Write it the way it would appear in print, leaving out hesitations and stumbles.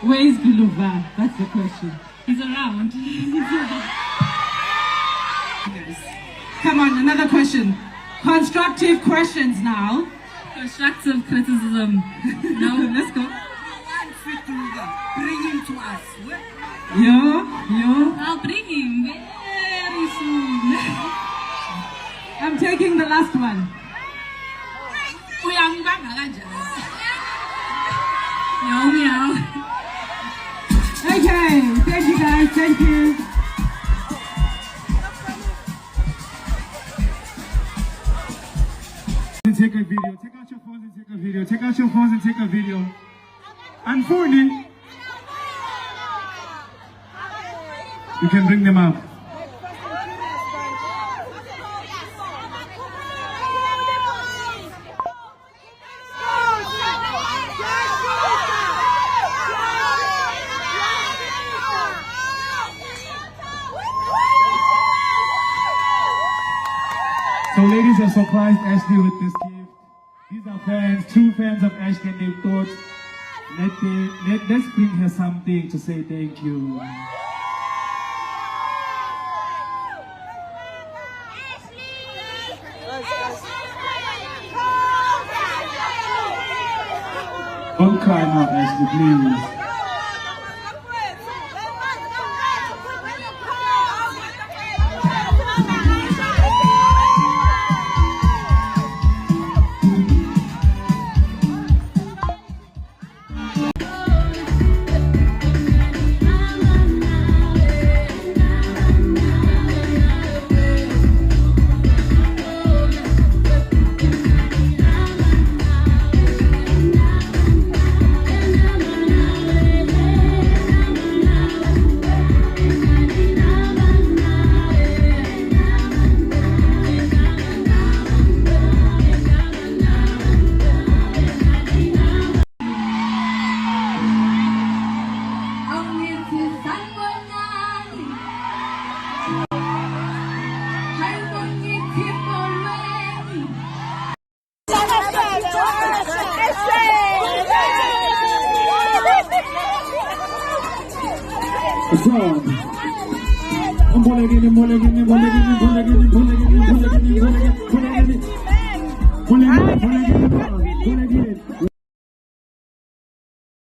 Where is Guluva? That's the question. He's around. Come on, another question. Constructive questions now. Constructive criticism. No, let's go. Bring him to us. Yo. I'll bring him very soon. I'm taking the last one. Meow. Okay, thank you guys, thank you. Take a video. Take out your phones and take a video. Take out your phones and take a video. Unfolding. You can bring them up. So ladies have surprised Ashley with this gift. These are fans, true fans of Ashley, and they thought, let's bring her something to say thank you. Don't cry now, Ashley, please.